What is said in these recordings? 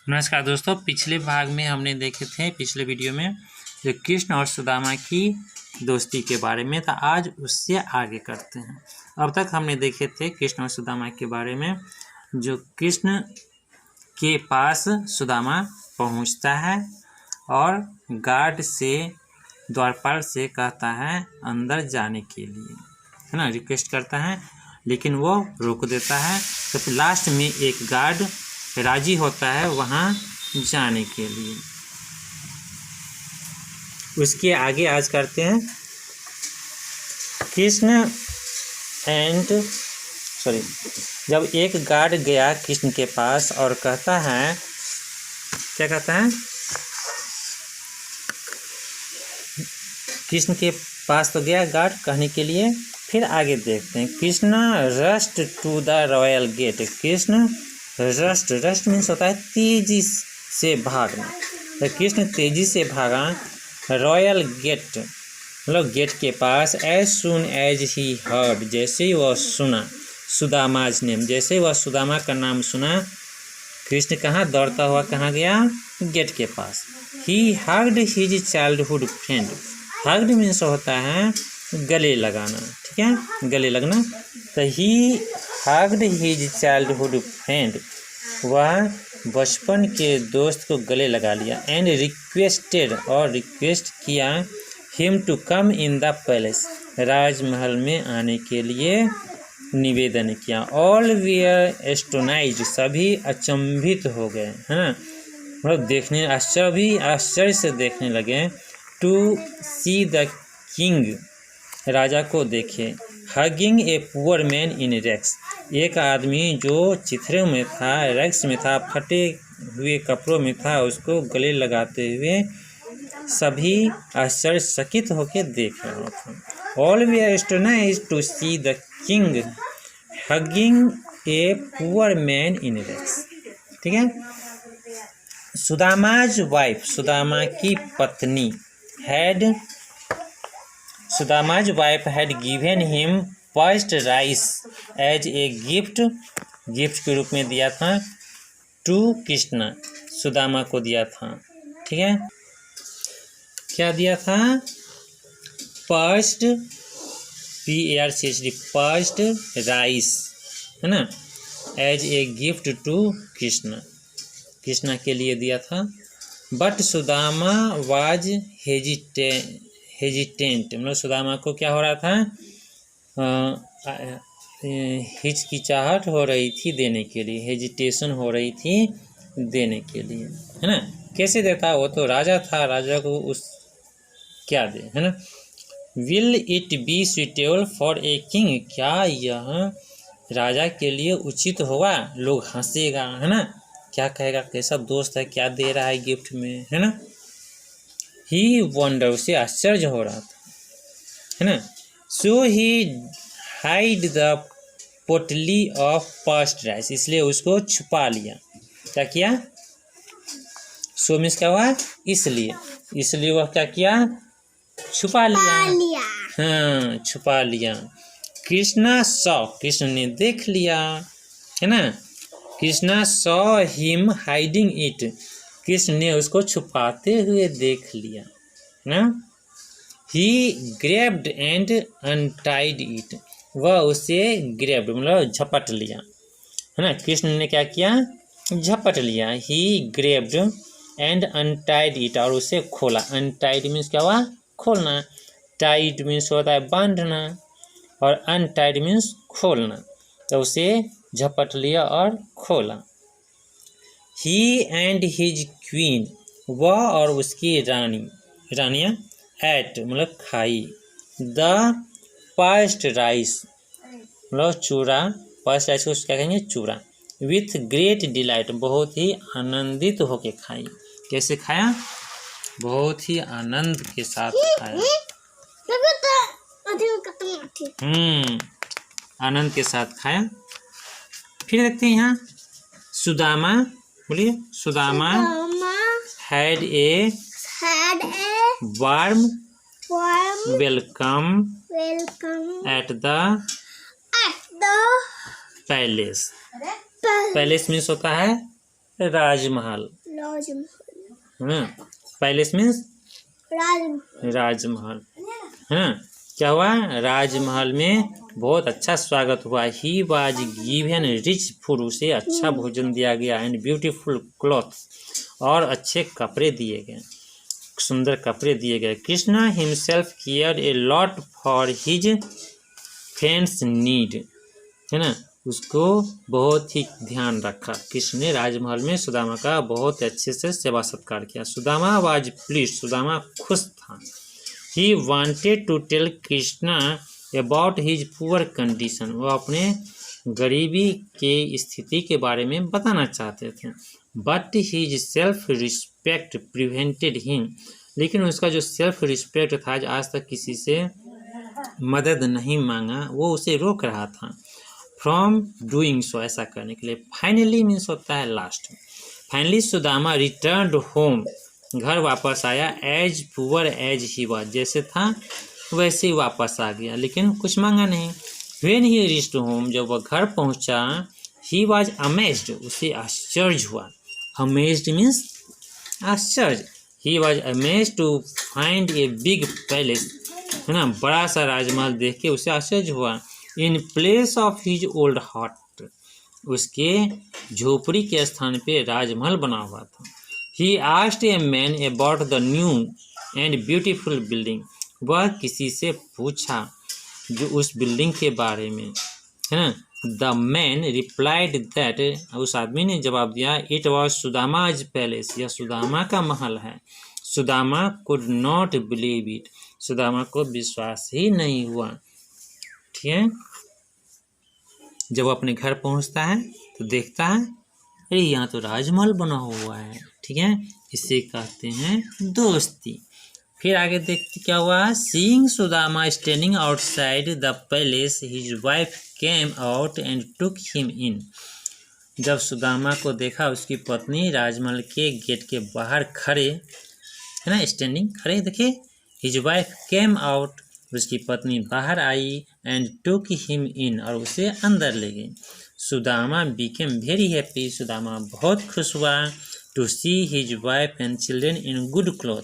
नमस्कार दोस्तों, पिछले भाग में हमने देखे थे पिछले वीडियो में जो कृष्ण और सुदामा की दोस्ती के बारे में। तो आज उससे आगे करते हैं। अब तक हमने देखे थे कृष्ण और सुदामा के बारे में। जो कृष्ण के पास सुदामा पहुंचता है और गार्ड से, द्वारपाल से कहता है अंदर जाने के लिए, है ना, रिक्वेस्ट करता है, लेकिन वो रोक देता है। तो फिर लास्ट में एक गार्ड राजी होता है वहाँ जाने के लिए। उसके आगे आज करते हैं कृष्ण जब एक गार्ड गया कृष्ण के पास और कहता है, क्या कहता है, कृष्ण के पास तो गया गार्ड कहने के लिए। फिर आगे देखते हैं, Krishna rushed to the royal gate. Krishna rushed means होता है तेजी से भागना। तो कृष्ण तेजी से भागा रॉयल गेट, मतलब गेट के पास। As soon as he heard, जैसे ही वह सुना सुदामाज नेम, जैसे ही वह सुदामा का नाम सुना, कृष्ण कहाँ दौड़ता हुआ कहाँ गया, गेट के पास। He hugged his childhood friend. Hugged means होता है गले लगाना, ठीक है, गले लगना। तो he hugged his childhood friend, वह बचपन के दोस्त को गले लगा लिया। एंड रिक्वेस्टेड, और रिक्वेस्ट किया, him to come in the palace, राजमहल में आने के लिए निवेदन किया। ऑल वेयर एस्टोनाइज्ड, सभी अचंभित हो गए, है ना, मतलब देखने आश्चर्य से देखने लगे। टू सी द किंग, राजा को देखे। Hugging a poor man in rags, एक आदमी जो चिथड़े में था, रैग्स में था, फटे हुए कपड़ों में था, उसको गले लगाते हुए सभी आश्चर्यचकित होकर देख रहा था। All were astonished to see the king hugging a poor man in rags, ठीक है। सुदामाज वाइफ, सुदामा की पत्नी, Sudama's wife had given him parched rice as a gift, gift के रूप में दिया था। टू कृष्ण, सुदामा को दिया था, ठीक है। क्या दिया था, पर्स्ड, PARCHD, पर्स्ड राइस, है ना, as a gift to Krishna, Krishna के लिए दिया था। बट सुदामा वाज हेजिटेंट, मतलब सुदामा को क्या हो रहा था, हिचकिचाहट हो रही थी देने के लिए, हेजिटेशन हो रही थी देने के लिए, है ना। कैसे देता, वो तो राजा था, राजा को उस क्या दे, है ना। Will it be suitable for a king, क्या यह राजा के लिए उचित होगा, लोग हंसेगा, है ना, क्या कहेगा, कैसा दोस्त है, क्या दे रहा है गिफ्ट में, है ना। ही वंडर, उसे आश्चर्य हो रहा था, है ना। सो ही हाइड द पोटली ऑफ पर्स्ड राइस, इसलिए उसको छुपा लिया। क्या किया, सो मीन्स क्या हुआ, इसलिए वह क्या किया, छुपा लिया। हाँ, छुपा लिया। कृष्णा सॉ, कृष्ण ने देख लिया, है ना। Krishna saw him hiding it, Krishna ने उसको छुपाते हुए देख लिया ना। ही ग्रैब्ड एंड अनटाइड इट, वह उसे ग्रैब्ड मतलब झपट लिया, है ना। कृष्ण ने क्या किया, झपट लिया। ही ग्रैब्ड एंड अनटाइड इट, और उसे खोला। अनटाइड मीन्स क्या हुआ, खोलना। टाइड मीन्स होता है बांधना, और अनटाइड मीन्स खोलना। तो उसे झपट लिया और खोला। ही एंड हिज क्वीन, वह और उसकी रानियाँ, एट मतलब खाई। द पर्स्ड राइस मतलब चूरा, पर्स्ड राइस को क्या कहेंगे, चूरा। विथ ग्रेट डिलाइट, बहुत ही आनंदित होके खाई। कैसे खाया, बहुत ही आनंद के साथ खाया। आनंद के साथ खाया। फिर देखते हैं यहाँ सुदामा, बोलिए, Sudama had a warm welcome at the palace. Palace means होता है राजमहल, हाँ, पैलेस मीन्स राजमहल, है ना। क्या हुआ, राजमहल में बहुत अच्छा स्वागत हुआ। He was given rich food, उसे अच्छा भोजन दिया गया, एंड ब्यूटीफुल क्लॉथ, और अच्छे कपड़े दिए गए, सुंदर कपड़े दिए गए। Krishna himself cared a lot for his friends need, है ना, उसको बहुत ही ध्यान रखा। कृष्ण ने राजमहल में सुदामा का बहुत अच्छे से सेवा सत्कार किया। सुदामा वाज प्लीज्ड, सुदामा खुश था। He wanted to tell Krishna about his poor condition, वो अपने गरीबी के स्थिति के बारे में बताना चाहते थे। But his self respect prevented him, लेकिन उसका जो सेल्फ रिस्पेक्ट था, आज तक किसी से मदद नहीं मांगा, वो उसे रोक रहा था फ्रॉम डूइंग सो, ऐसा करने के लिए। फाइनली मीन्स होता है last. Finally Sudama returned home, घर वापस आया। As poor as he was, जैसे था वैसे ही वापस आ गया, लेकिन कुछ मांगा नहीं। व्हेन ही रीच्ड होम, जब वह घर पहुंचा, ही वाज अमेज्ड, उसे आश्चर्य हुआ। अमेज्ड मीन्स आश्चर्य। He was amazed to find a big palace, है ना, बड़ा सा राजमहल देख के उसे आश्चर्य हुआ। In place of his old हट, उसके झोपड़ी के स्थान पे राजमहल बना हुआ था। He asked a man about the new and beautiful building, वह किसी से पूछा जो उस बिल्डिंग के बारे में, है ना। द मैन रिप्लाइड दैट, उस आदमी ने जवाब दिया, इट वॉज सुदामाज पैलेस, यह सुदामा का महल है। Sudama could not believe it, Sudama को विश्वास ही नहीं हुआ। ठीक है, जब वो अपने घर पहुंचता है तो देखता है, अरे यहाँ तो राजमहल बना हुआ है। ठीक है, इसे कहते हैं दोस्ती। फिर आगे देखते क्या हुआ। Seeing Sudama standing outside the palace, his wife came out and took him in, जब सुदामा को देखा, उसकी पत्नी राजमहल के गेट के बाहर खड़े, है ना, स्टैंडिंग, खड़े देखे। हिज वाइफ केम आउट, उसकी पत्नी बाहर आई, एंड टुक हिम इन, और उसे अंदर ले गई। Sudama became very happy, Sudama बहुत खुश हुआ। To see his wife and children in good cloth,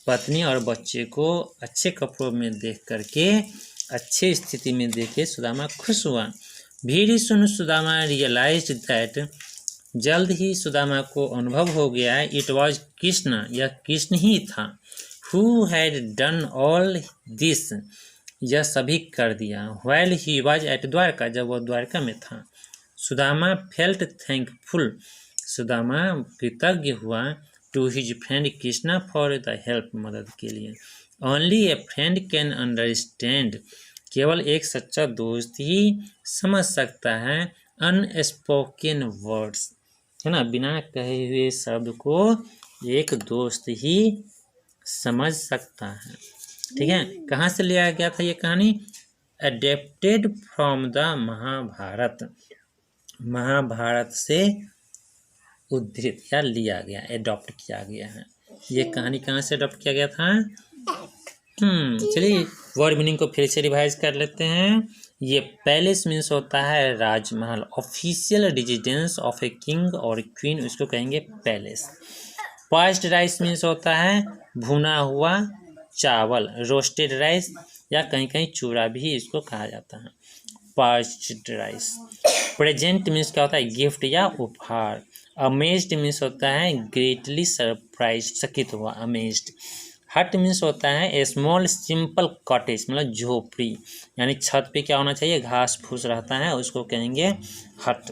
पत्नी और बच्चे को अच्छे कपड़ों में देख करके, अच्छे स्थिति में देख के सुदामा खुश हुआ। Very soon Sudama realised that, जल्द ही सुदामा को अनुभव हो गया, इट वॉज कृष्ण, यह कृष्ण ही था। Who had done all this, यह सभी कर दिया। While he was at Dwarka, जब वह द्वारका में था। सुदामा फेल्ट थैंकफुल, सुदामा कृतज्ञ हुआ। To his friend Krishna for the help, मदद के लिए। Only a friend can understand, केवल एक सच्चा दोस्त ही समझ सकता है अनस्पोकन वर्ड्स, है ना, बिना कहे हुए शब्द को एक दोस्त ही समझ सकता है। ठीक है, कहाँ से लिया गया था ये कहानी? Adapted from the Mahabharata, Mahabharata से उद्धृत या लिया गया, एडॉप्ट किया गया है। ये कहानी कहाँ से एडॉप्ट किया गया था? चलिए वर्ड मीनिंग को फिर से रिवाइज कर लेते हैं। ये पैलेस मीन्स होता है राजमहल, official residence of a king और क्वीन, उसको कहेंगे पैलेस। पास्ड राइस मीन्स होता है भुना हुआ चावल, रोस्टेड राइस, या कहीं कहीं चूड़ा भी इसको कहा जाता है, पास्ड राइस। प्रेजेंट मीन्स क्या होता है? गिफ्ट या उपहार। अमेज्ड मीन्स होता है ग्रेटली सरप्राइज, चकित हुआ, अमेज्ड। हट मीन्स होता है ए स्मॉल सिंपल कॉटेज, मतलब झोपड़ी, यानी छत पे क्या होना चाहिए? घास फूस रहता है, उसको कहेंगे हट।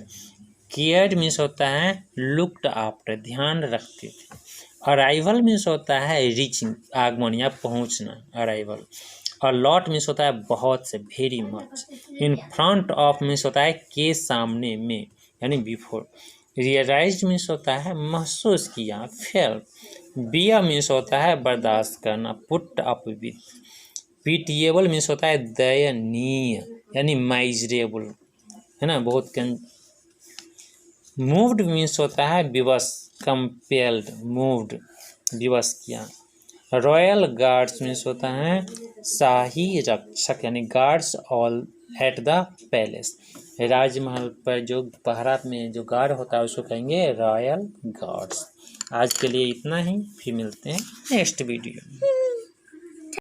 केयर्ड मीन्स होता है लुक्ड आफ्टर, ध्यान रखते थे। अराइवल मीन्स होता है रीचिंग, आगमन या पहुंचना, अराइवल। और लॉट मीन्स होता है बहुत से, very much. In front of means होता है के सामने में, यानी बिफोर। रियलाइज्ड मीन्स होता है महसूस किया, फेल्ट। बियर मीन्स होता है बर्दाश्त करना, put up with. Pitiable means होता है दयनीय, यानी माइजरेबल, है ना, बहुत मूव्ड मीन्स होता है विवश, कंपेल्ड, मूव्ड, विवश किया। रॉयल गार्ड्स मीन्स होता है शाही रक्षक, यानी guards all at the palace. राजमहल पर जो पहरा में जो गार्ड होता है उसको कहेंगे रॉयल गार्ड्स। आज के लिए इतना ही, फिर मिलते हैं नेक्स्ट वीडियो में।